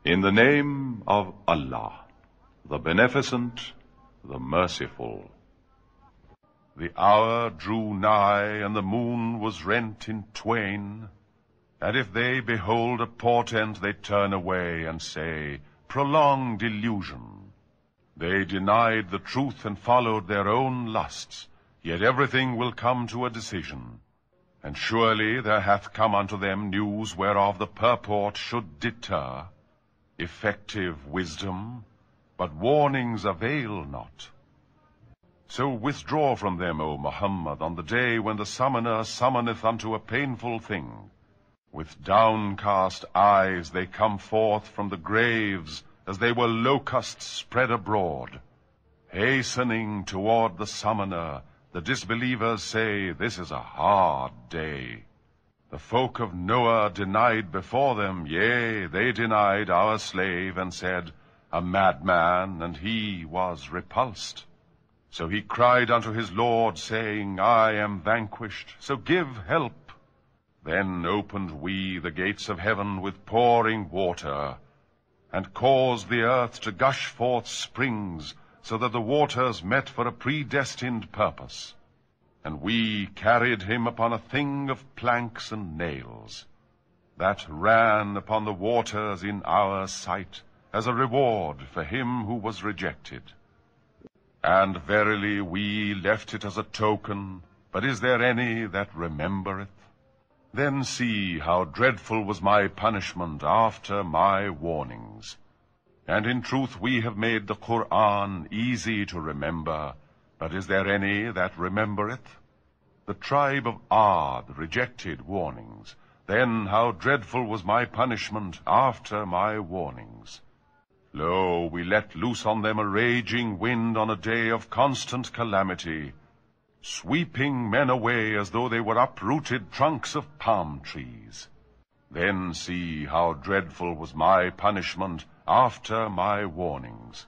In the name of Allah, the Beneficent, the Merciful. The hour drew nigh, and the moon was rent in twain. And if they behold a portent, they turn away and say, Prolonged illusion. They denied the truth and followed their own lusts, yet everything will come to a decision. And surely there hath come unto them news whereof the purport should deter. Effective wisdom, but warnings avail not. So withdraw from them, O Muhammad, on the day when the summoner summoneth unto a painful thing. With downcast eyes they come forth from the graves, as they were locusts spread abroad. Hastening toward the summoner, the disbelievers say, This is a hard day. The folk of Noah denied before them, yea, they denied our slave, and said, A madman, and he was repulsed. So he cried unto his Lord, saying, I am vanquished, so give help. Then opened we the gates of heaven with pouring water, and caused the earth to gush forth springs, so that the waters met for a predestined purpose. And we carried him upon a thing of planks and nails, that ran upon the waters in our sight, as a reward for him who was rejected. And verily we left it as a token, but is there any that remembereth? Then see how dreadful was my punishment after my warnings. And in truth we have made the Qur'an easy to remember, but is there any that remembereth? The tribe of Ad rejected warnings. Then how dreadful was my punishment after my warnings. Lo, we let loose on them a raging wind on a day of constant calamity, sweeping men away as though they were uprooted trunks of palm trees. Then see how dreadful was my punishment after my warnings.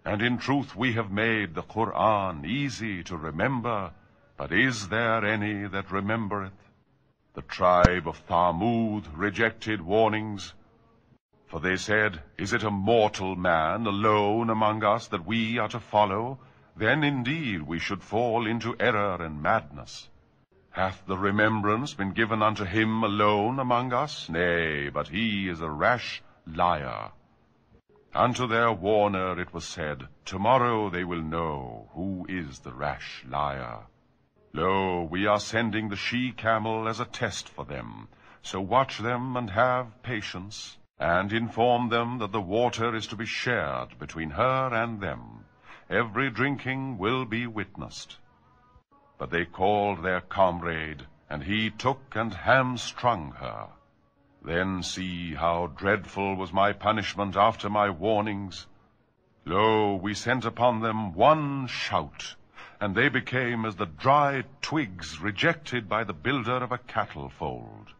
And in truth we have made the Qur'an easy to remember, but is there any that remembereth? The tribe of Thamud rejected warnings, for they said, Is it a mortal man alone among us that we are to follow? Then indeed we should fall into error and madness. Hath the remembrance been given unto him alone among us? Nay, but he is a rash liar. Unto their warner it was said, Tomorrow they will know who is the rash liar. Lo, we are sending the she-camel as a test for them. So watch them and have patience, and inform them that the water is to be shared between her and them. Every drinking will be witnessed. But they called their comrade, and he took and hamstrung her. Then see how dreadful was my punishment after my warnings. Lo, we sent upon them one shout, and they became as the dry twigs rejected by the builder of a cattle fold.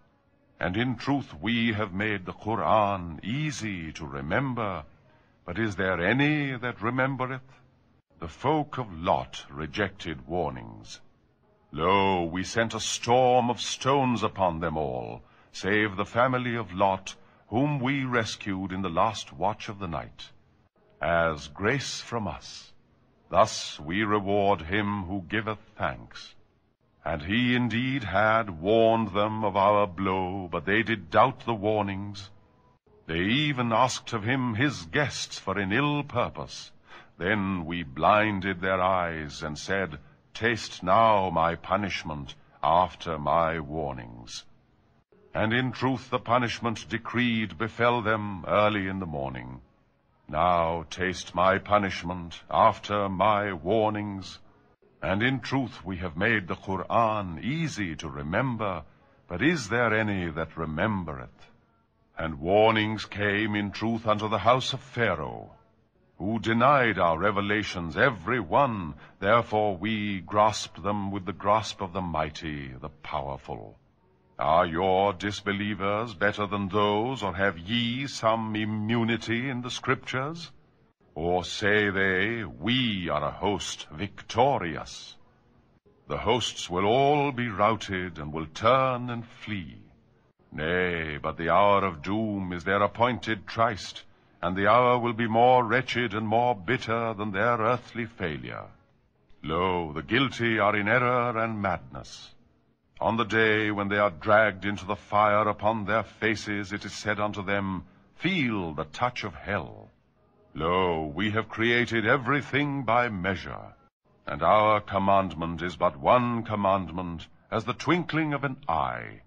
And in truth we have made the Qur'an easy to remember, but is there any that remembereth? The folk of Lot rejected warnings. Lo, we sent a storm of stones upon them all, save the family of Lot, whom we rescued in the last watch of the night. As grace from us, thus we reward him who giveth thanks. And he indeed had warned them of our blow, but they did doubt the warnings. They even asked of him his guests for an ill purpose. Then we blinded their eyes and said, Taste now my punishment after my warnings. And in truth the punishment decreed befell them early in the morning. Now taste my punishment after my warnings. And in truth we have made the Qur'an easy to remember, but is there any that remembereth? And warnings came in truth unto the house of Pharaoh, who denied our revelations every one. Therefore we grasped them with the grasp of the mighty, the powerful. Are your disbelievers better than those, or have ye some immunity in the Scriptures? Or say they, We are a host victorious? The hosts will all be routed, and will turn and flee. Nay, but the hour of doom is their appointed tryst, and the hour will be more wretched and more bitter than their earthly failure. Lo, the guilty are in error and madness. On the day when they are dragged into the fire upon their faces, it is said unto them, Feel the touch of hell. Lo, we have created everything by measure, and our commandment is but one commandment, as the twinkling of an eye.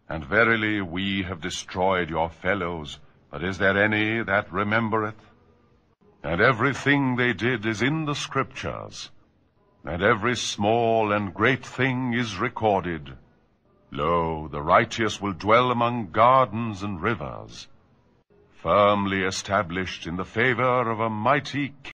And verily we have destroyed your fellows, but is there any that remembereth? And everything they did is in the Scriptures, and every small and great thing is recorded. Lo, the righteous will dwell among gardens and rivers, firmly established in the favor of a mighty king.